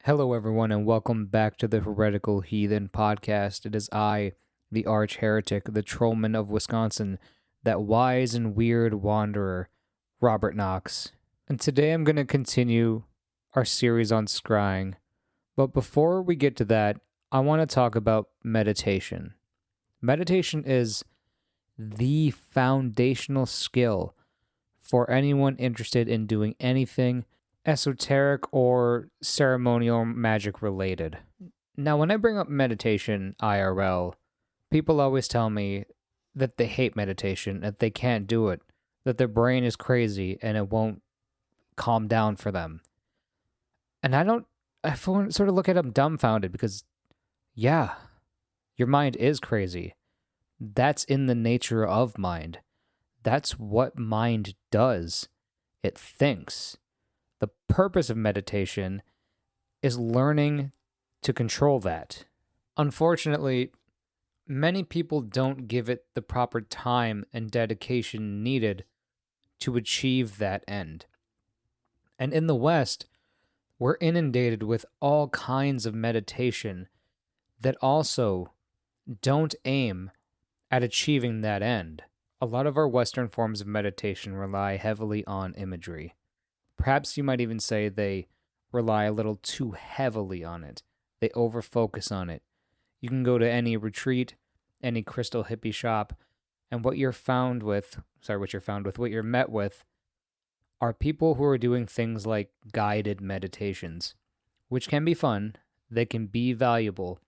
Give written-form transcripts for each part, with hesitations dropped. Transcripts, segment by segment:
Hello, everyone, and welcome back to the Heretical Heathen podcast. It is I, the arch heretic, the trollman of Wisconsin, that wise and weird wanderer, Robert Knox. And today I'm going to continue our series on scrying. But before we get to that, I want to talk about meditation. Meditation is the foundational skill for anyone interested in doing anything esoteric or ceremonial magic related. Now, when I bring up meditation IRL, people always tell me that they hate meditation, that they can't do it, that their brain is crazy and it won't calm down for them. And I sort of look at them dumbfounded because, yeah, your mind is crazy. That's in the nature of mind. That's what mind does. It thinks. The purpose of meditation is learning to control that. Unfortunately, many people don't give it the proper time and dedication needed to achieve that end. And in the West, we're inundated with all kinds of meditation that also don't aim at achieving that end. A lot of our Western forms of meditation rely heavily on imagery. Perhaps you might even say they rely a little too heavily on it. They overfocus on it. You can go to any retreat, any crystal hippie shop, and what you're met with are people who are doing things like guided meditations, which can be fun, they can be valuable,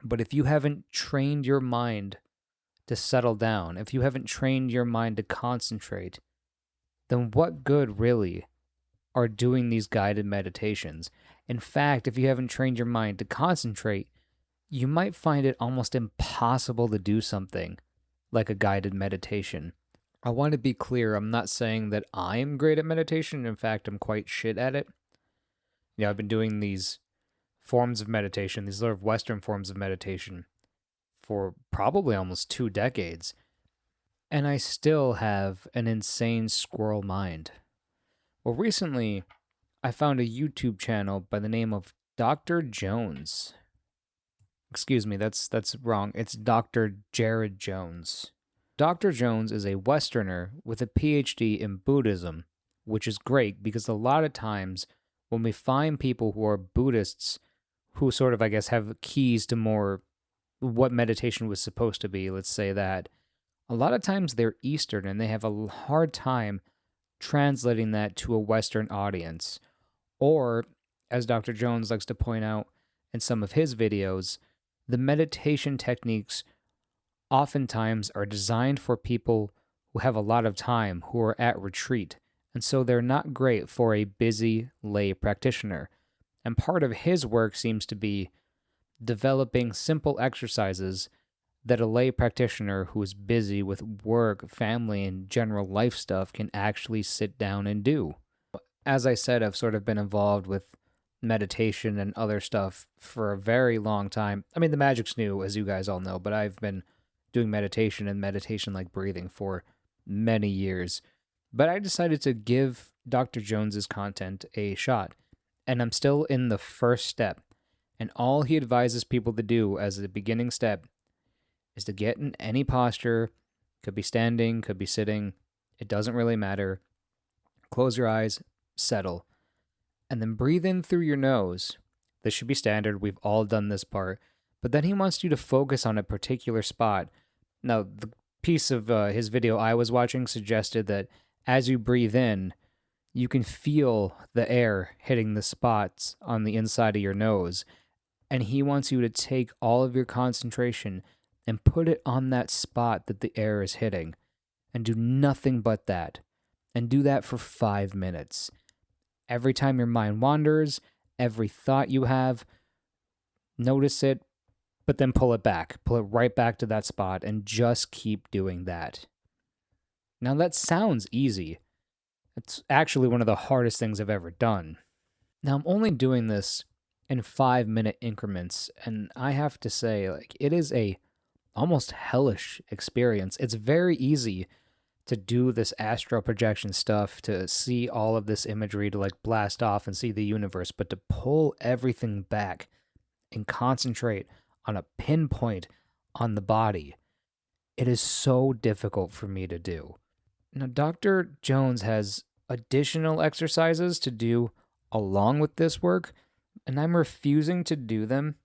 but if you haven't trained your mind to settle down, if you haven't trained your mind to concentrate, then what good really are doing these guided meditations? In fact, if you haven't trained your mind to concentrate, you might find it almost impossible to do something like a guided meditation. I want to be clear, I'm not saying that I'm great at meditation. In fact, I'm quite shit at it. I've been doing these forms of meditation, these sort of Western forms of meditation, for probably almost 2 decades. And I still have an insane squirrel mind. Well, recently, I found a YouTube channel by the name of Dr. Jones. Excuse me, that's wrong. It's Dr. Jared Jones. Dr. Jones is a Westerner with a PhD in Buddhism, which is great because a lot of times when we find people who are Buddhists who sort of, I guess, have keys to more what meditation was supposed to be, let's say that, a lot of times they're Eastern and they have a hard time translating that to a Western audience. Or, as Dr. Jones likes to point out in some of his videos, the meditation techniques oftentimes are designed for people who have a lot of time, who are at retreat, and so they're not great for a busy lay practitioner. And part of his work seems to be developing simple exercises that a lay practitioner who is busy with work, family, and general life stuff can actually sit down and do. As I said, I've sort of been involved with meditation and other stuff for a very long time. I mean, the magic's new, as you guys all know, but I've been doing meditation and meditation like breathing for many years. But I decided to give Dr. Jones's content a shot, and I'm still in the first step. And all he advises people to do as a beginning step is to get in any posture. Could be standing, could be sitting. It doesn't really matter. Close your eyes, settle, and then breathe in through your nose. This should be standard. We've all done this part. But then he wants you to focus on a particular spot. Now, the piece of his video I was watching suggested that as you breathe in, you can feel the air hitting the spots on the inside of your nose. And he wants you to take all of your concentration and put it on that spot that the air is hitting. And do nothing but that. And do that for 5 minutes. Every time your mind wanders, every thought you have, notice it, but then pull it back. Pull it right back to that spot and just keep doing that. Now that sounds easy. It's actually one of the hardest things I've ever done. Now I'm only doing this in 5-minute increments, and I have to say, it is a almost hellish experience. It's very easy to do this astral projection stuff, to see all of this imagery, to like blast off and see the universe, but to pull everything back and concentrate on a pinpoint on the body, it is so difficult for me to do. Now, Dr. Jones has additional exercises to do along with this work, and I'm refusing to do them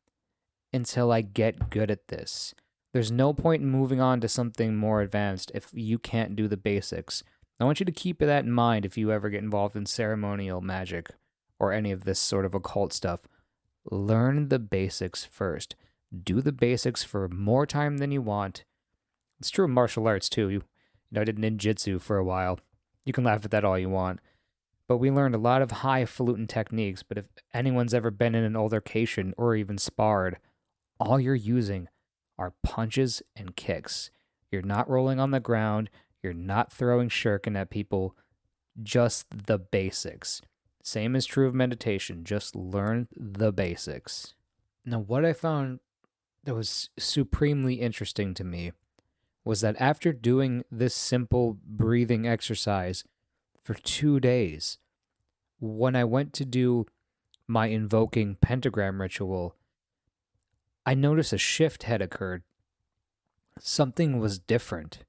until I get good at this. There's no point in moving on to something more advanced if you can't do the basics. I want you to keep that in mind if you ever get involved in ceremonial magic or any of this sort of occult stuff. Learn the basics first. Do the basics for more time than you want. It's true of martial arts too. I did ninjutsu for a while. You can laugh at that all you want. But we learned a lot of highfalutin techniques. But if anyone's ever been in an altercation or even sparred, all you're using are punches and kicks. You're not rolling on the ground. You're not throwing shuriken at people. Just the basics. Same is true of meditation. Just learn the basics. Now, what I found that was supremely interesting to me was that after doing this simple breathing exercise for 2 days, when I went to do my invoking pentagram ritual, I noticed a shift had occurred. Something was different.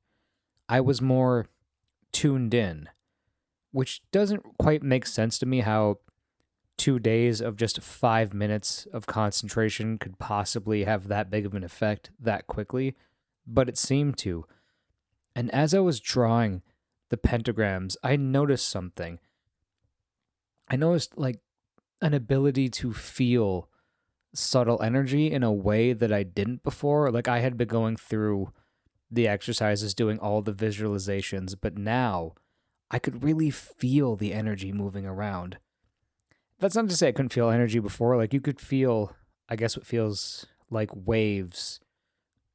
I was more tuned in, which doesn't quite make sense to me how 2 days of just 5 minutes of concentration could possibly have that big of an effect that quickly, but it seemed to. And as I was drawing the pentagrams, I noticed something. I noticed like an ability to feel subtle energy in a way that I didn't before. Like I had been going through the exercises, doing all the visualizations, but now I could really feel the energy moving around. That's not to say I couldn't feel energy before. Like you could feel, I guess, what feels like waves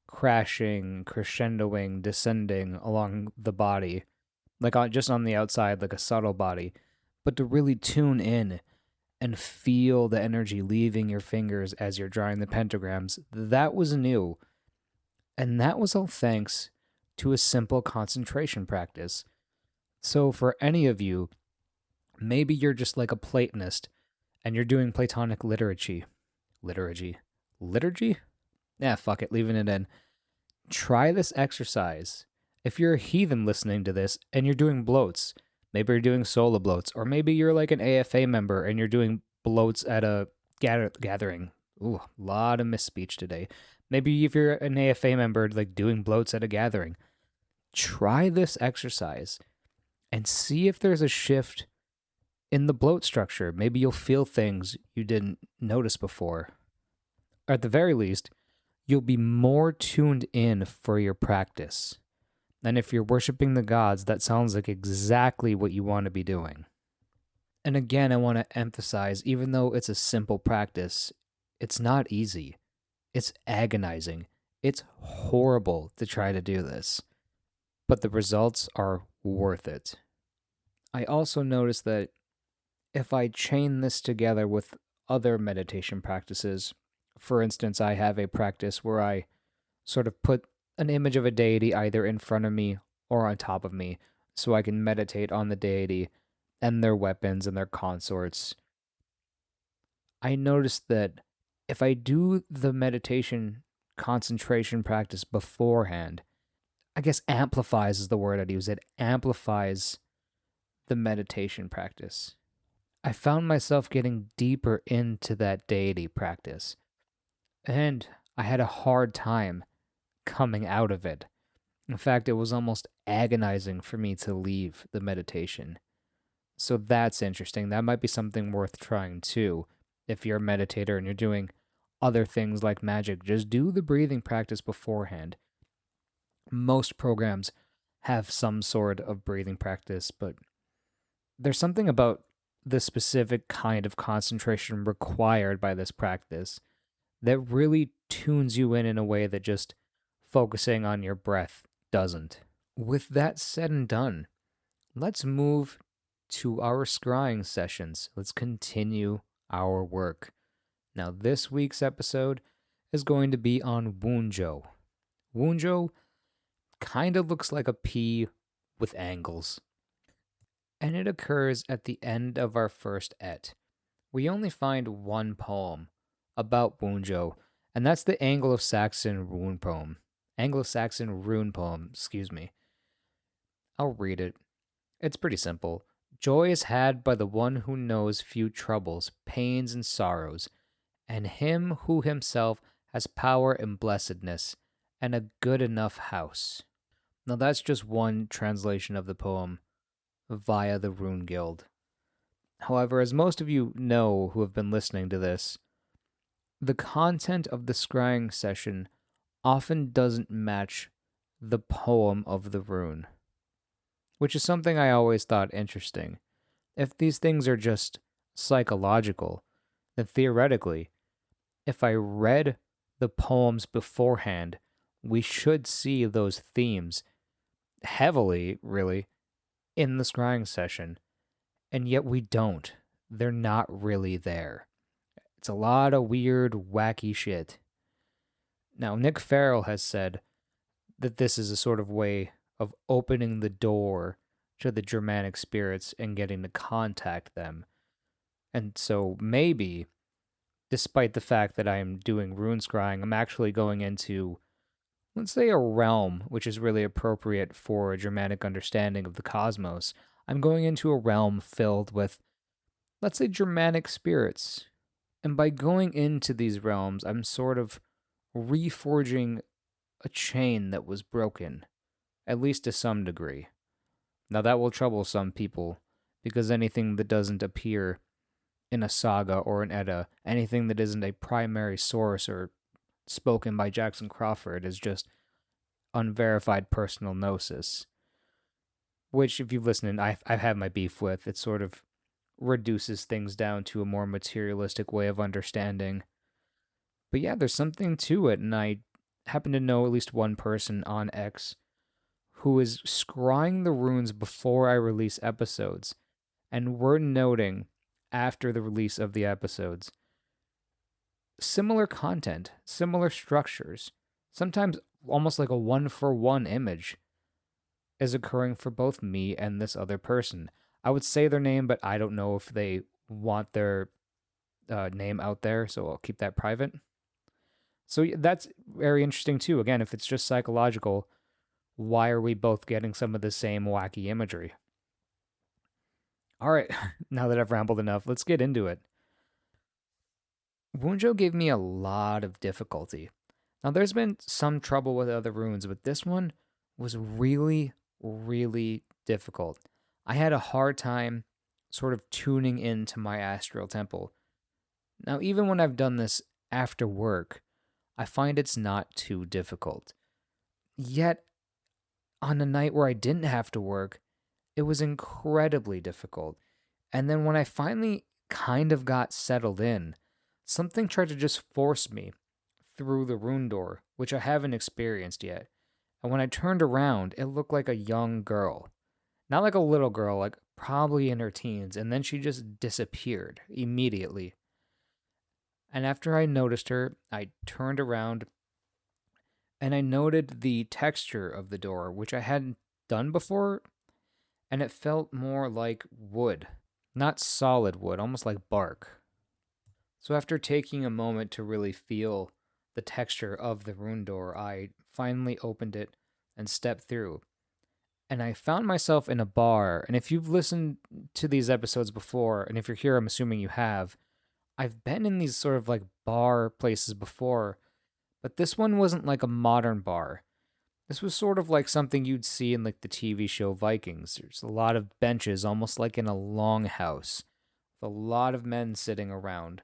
crashing, crescendoing, descending along the body, like just on the outside, like a subtle body. But to really tune in and feel the energy leaving your fingers as you're drawing the pentagrams, that was new. And that was all thanks to a simple concentration practice. So for any of you, maybe you're just like a Platonist and you're doing Platonic liturgy. Liturgy? Yeah, fuck it, leaving it in. Try this exercise. If you're a heathen listening to this and you're doing bloats, maybe you're doing solo bloats, or maybe you're like an AFA member and you're doing bloats at a gathering. Ooh, a lot of misspeech today. Maybe if you're an AFA member, like doing bloats at a gathering, try this exercise and see if there's a shift in the bloat structure. Maybe you'll feel things you didn't notice before. Or at the very least, you'll be more tuned in for your practice. And if you're worshiping the gods, that sounds like exactly what you want to be doing. And again, I want to emphasize, even though it's a simple practice, it's not easy. It's agonizing. It's horrible to try to do this. But the results are worth it. I also noticed that if I chain this together with other meditation practices, for instance, I have a practice where I sort of put an image of a deity either in front of me or on top of me so I can meditate on the deity and their weapons and their consorts. I noticed that if I do the meditation concentration practice beforehand, I guess amplifies is the word I'd use. It amplifies the meditation practice. I found myself getting deeper into that deity practice, and I had a hard time coming out of it. In fact, it was almost agonizing for me to leave the meditation. So that's interesting. That might be something worth trying too. If you're a meditator and you're doing other things like magic, just do the breathing practice beforehand. Most programs have some sort of breathing practice, but there's something about the specific kind of concentration required by this practice that really tunes you in a way that just focusing on your breath doesn't. With that said and done, let's move to our scrying sessions. Let's continue our work. Now, this week's episode is going to be on Wunjo. Wunjo kind of looks like a pea with angles. And it occurs at the end of our first et. We only find one poem about Wunjo, and that's the Anglo-Saxon rune poem. Anglo-Saxon rune poem, excuse me. I'll read it. It's pretty simple. Joy is had by the one who knows few troubles, pains, and sorrows, and him who himself has power and blessedness, and a good enough house. Now that's just one translation of the poem via the Rune Guild. However, as most of you know who have been listening to this, the content of the scrying session often doesn't match the poem of the rune, which is something I always thought interesting. If these things are just psychological, then theoretically, if I read the poems beforehand, we should see those themes heavily, really, in the scrying session. And yet we don't. They're not really there. It's a lot of weird, wacky shit. Now, Nick Farrell has said that this is a sort of way of opening the door to the Germanic spirits and getting to contact them. And so maybe, despite the fact that I am doing rune scrying, I'm actually going into, let's say, a realm which is really appropriate for a Germanic understanding of the cosmos. I'm going into a realm filled with, let's say, Germanic spirits. And by going into these realms, I'm sort of reforging a chain that was broken, at least to some degree. Now, that will trouble some people, because anything that doesn't appear in a saga or an Edda, anything that isn't a primary source or spoken by Jackson Crawford, is just unverified personal gnosis. Which, if you've listened, I've had my beef with. It sort of reduces things down to a more materialistic way of understanding. But yeah, there's something to it, and I happen to know at least one person on X who is scrying the runes before I release episodes, and we're noting after the release of the episodes similar content, similar structures, sometimes almost like a one-for-one image is occurring for both me and this other person. I would say their name, but I don't know if they want their name out there, so I'll keep that private. So that's very interesting too. Again, if it's just psychological, why are we both getting some of the same wacky imagery? All right, now that I've rambled enough, let's get into it. Wunjo gave me a lot of difficulty. Now, there's been some trouble with other runes, but this one was really, really difficult. I had a hard time sort of tuning into my astral temple. Now, even when I've done this after work, I find it's not too difficult. Yet, on a night where I didn't have to work, it was incredibly difficult. And then when I finally kind of got settled in, something tried to just force me through the rune door, which I haven't experienced yet. And when I turned around, it looked like a young girl. Not like a little girl, like probably in her teens, and then she just disappeared immediately. And after I noticed her, I turned around and I noted the texture of the door, which I hadn't done before, and it felt more like wood. Not solid wood, almost like bark. So after taking a moment to really feel the texture of the rune door, I finally opened it and stepped through. And I found myself in a bar, and if you've listened to these episodes before, and if you're here, I'm assuming you have, I've been in these sort of like bar places before, but this one wasn't like a modern bar. This was sort of like something you'd see in like the TV show Vikings. There's a lot of benches, almost like in a longhouse, with a lot of men sitting around.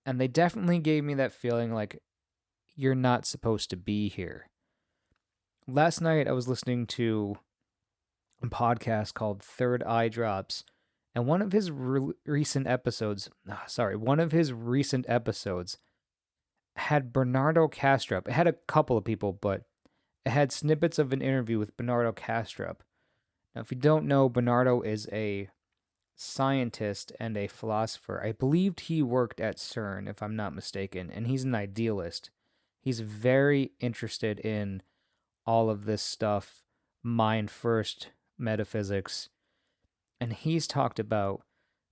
And they definitely gave me that feeling like you're not supposed to be here. Last night I was listening to a podcast called Third Eye Drops, and one of his recent episodes had Bernardo Kastrup. It had a couple of people, but it had snippets of an interview with Bernardo Kastrup. Now, if you don't know, Bernardo is a scientist and a philosopher. I believed he worked at CERN, if I'm not mistaken, and he's an idealist. He's very interested in all of this stuff mind first metaphysics, and he's talked about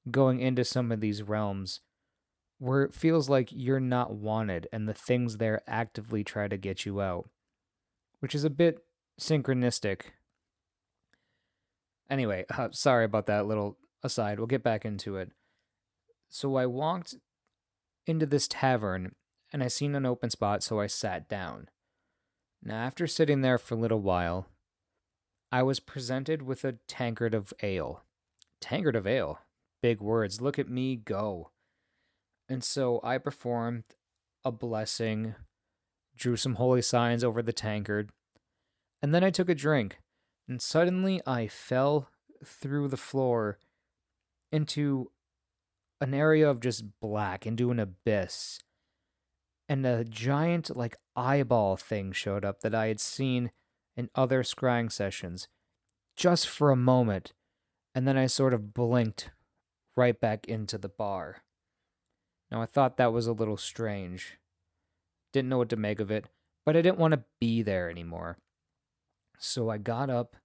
going into some of these realms where it feels like you're not wanted and the things there actively try to get you out, which is a bit synchronistic. Anyway, sorry about that little aside. We'll get back into it. So I walked into this tavern and I seen an open spot, so I sat down. Now, after sitting there for a little while, I was presented with a tankard of ale. Tankard of ale? Big words. Look at me go. And so I performed a blessing, drew some holy signs over the tankard, and then I took a drink. And suddenly I fell through the floor into an area of just black, into an abyss. And a giant, like, eyeball thing showed up that I had seen in other scrying sessions just for a moment. And then I sort of blinked right back into the bar. Now, I thought that was a little strange. Didn't know what to make of it, but I didn't want to be there anymore. So I got up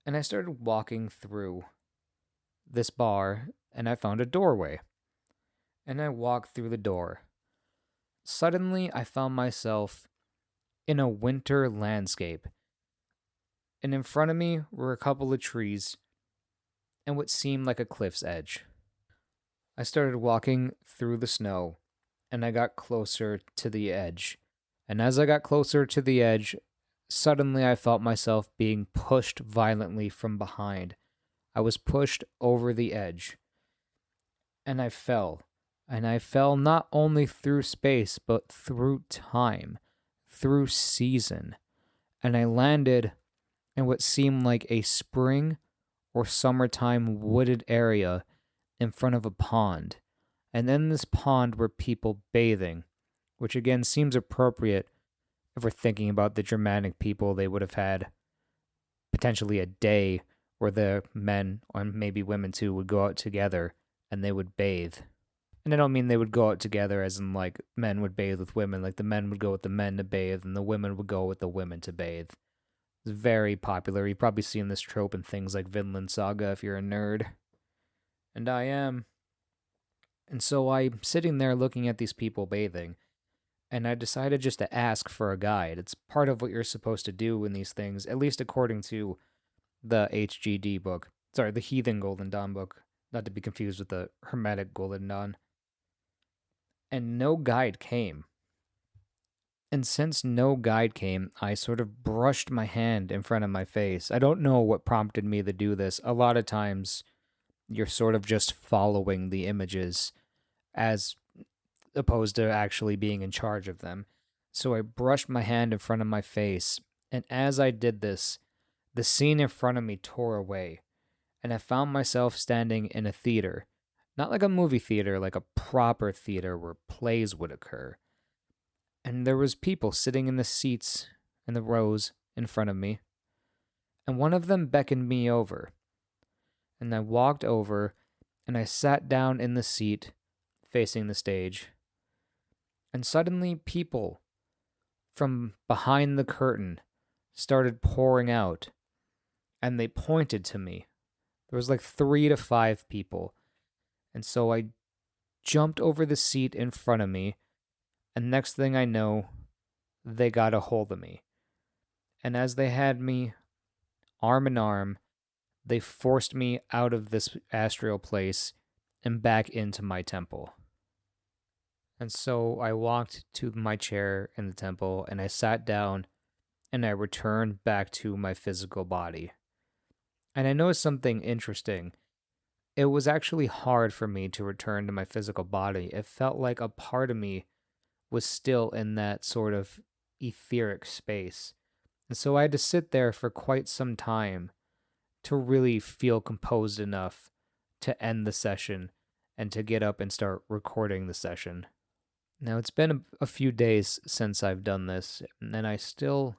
and I started walking through this bar and I found a doorway. And I walked through the door. Suddenly, I found myself in a winter landscape. And in front of me were a couple of trees and what seemed like a cliff's edge. I started walking through the snow and I got closer to the edge. And as I got closer to the edge, suddenly I felt myself being pushed violently from behind. I was pushed over the edge. And I fell. And I fell not only through space, but through time, through season. And I landed in what seemed like a spring or summertime wooded area in front of a pond. And in this pond were people bathing, which again seems appropriate if we're thinking about the Germanic people. They would have had potentially a day where the men, or maybe women too, would go out together and they would bathe. And I don't mean they would go out together as in like men would bathe with women, like the men would go with the men to bathe and the women would go with the women to bathe. It's very popular. You've probably seen this trope in things like Vinland Saga if you're a nerd. And I am. And so I'm sitting there looking at these people bathing, and I decided just to ask for a guide. It's part of what you're supposed to do in these things, at least according to the HGD book. Sorry, the Heathen Golden Dawn book. Not to be confused with the Hermetic Golden Dawn. And no guide came. And since no guide came, I sort of brushed my hand in front of my face. I don't know what prompted me to do this. A lot of times, you're sort of just following the images as opposed to actually being in charge of them. So I brushed my hand in front of my face, and as I did this, the scene in front of me tore away, and I found myself standing in a theater. Not like a movie theater, like a proper theater where plays would occur. And there was people sitting in the seats in the rows in front of me. And one of them beckoned me over. And I walked over and I sat down in the seat facing the stage. And suddenly people from behind the curtain started pouring out. And they pointed to me. There was like 3 to 5 people. And so I jumped over the seat in front of me. And next thing I know, they got a hold of me. And as they had me arm in arm, they forced me out of this astral place and back into my temple. And so I walked to my chair in the temple and I sat down and I returned back to my physical body. And I noticed something interesting. It was actually hard for me to return to my physical body. It felt like a part of me was still in that sort of etheric space. And so I had to sit there for quite some time to really feel composed enough to end the session and to get up and start recording the session. Now, it's been a few days since I've done this, and I still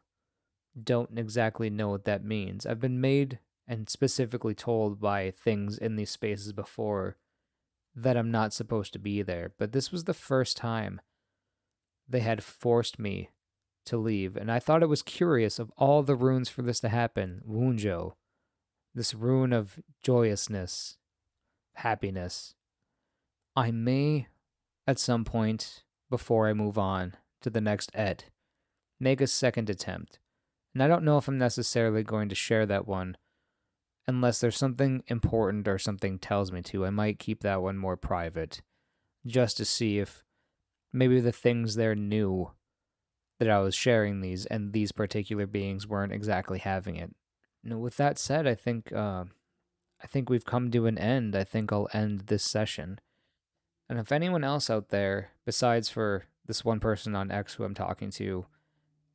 don't exactly know what that means. I've been made and specifically told by things in these spaces before that I'm not supposed to be there, but this was the first time they had forced me to leave, and I thought it was curious of all the runes for this to happen. Wunjo, this rune of joyousness, happiness. I may, at some point before I move on to the next make a second attempt. And I don't know if I'm necessarily going to share that one unless there's something important or something tells me to. I might keep that one more private just to see if maybe the things there knew that I was sharing these and these particular beings weren't exactly having it. Now, with that said, I think we've come to an end. I think I'll end this session. And if anyone else out there, besides for this one person on X who I'm talking to,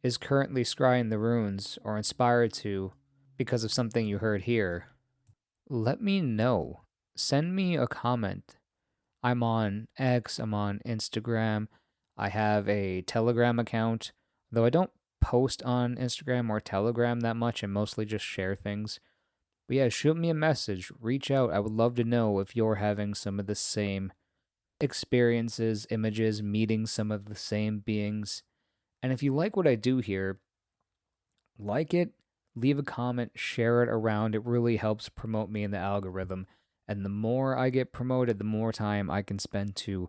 is currently scrying the runes or inspired to because of something you heard here, let me know. Send me a comment. I'm on X, I'm on Instagram. I have a Telegram account, though I don't post on Instagram or Telegram that much. I mostly just share things. But yeah, shoot me a message, reach out. I would love to know if you're having some of the same experiences, images, meeting some of the same beings. And if you like what I do here, like it, leave a comment, share it around. It really helps promote me in the algorithm. And the more I get promoted, the more time I can spend to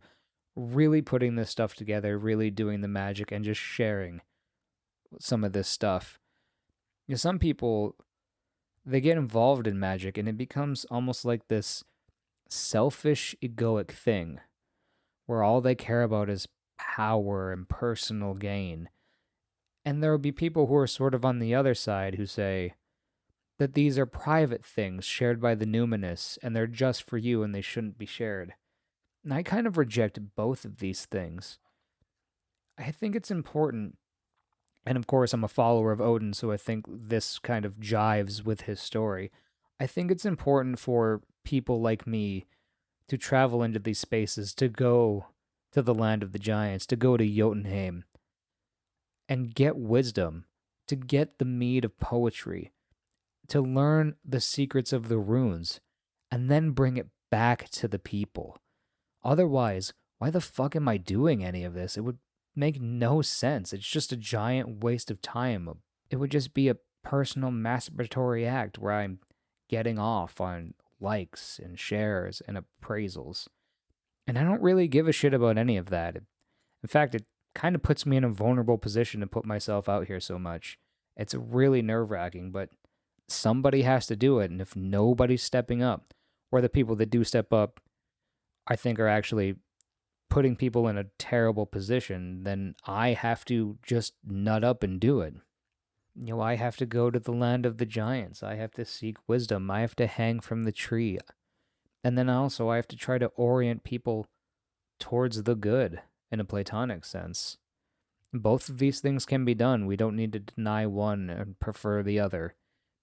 really putting this stuff together, really doing the magic, and just sharing some of this stuff. You know, some people, they get involved in magic and it becomes almost like this selfish, egoic thing where all they care about is power and personal gain. And there will be people who are sort of on the other side who say that these are private things shared by the numinous and they're just for you and they shouldn't be shared. And I kind of reject both of these things. I think it's important, and of course, I'm a follower of Odin, so I think this kind of jives with his story. I think it's important for people like me to travel into these spaces, to go to the land of the giants, to go to Jotunheim, and get wisdom, to get the mead of poetry, to learn the secrets of the runes, and then bring it back to the people. Otherwise, why the fuck am I doing any of this? It would make no sense. It's just a giant waste of time. It would just be a personal masturbatory act where I'm getting off on likes and shares and appraisals. And I don't really give a shit about any of that. In fact, it kind of puts me in a vulnerable position to put myself out here so much. It's really nerve wracking, but somebody has to do it. And if nobody's stepping up, or the people that do step up, I think are actually putting people in a terrible position, then I have to just nut up and do it. You know, I have to go to the land of the giants. I have to seek wisdom. I have to hang from the tree. And then also I have to try to orient people towards the good in a Platonic sense. Both of these things can be done. We don't need to deny one and prefer the other.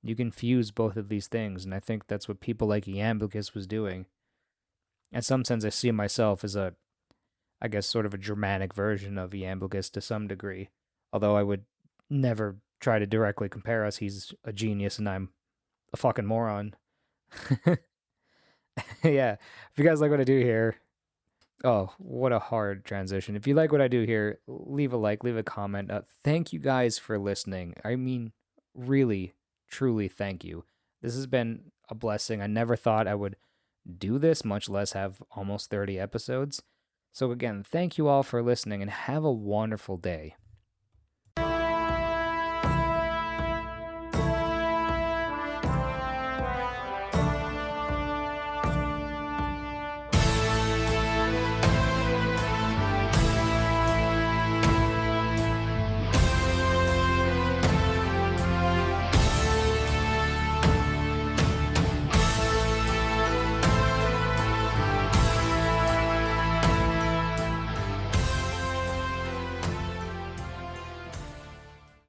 You can fuse both of these things, and I think that's what people like Iamblichus was doing. In some sense, I see myself as I guess, sort of a Germanic version of Iamblichus to some degree. Although I would never try to directly compare us. He's a genius and I'm a fucking moron. Yeah. If you guys like what I do here, oh, what a hard transition. If you like what I do here, leave a like, leave a comment. Thank you guys for listening. I mean, really, truly thank you. This has been a blessing. I never thought I would do this, much less have almost 30 episodes. So, again, thank you all for listening and have a wonderful day.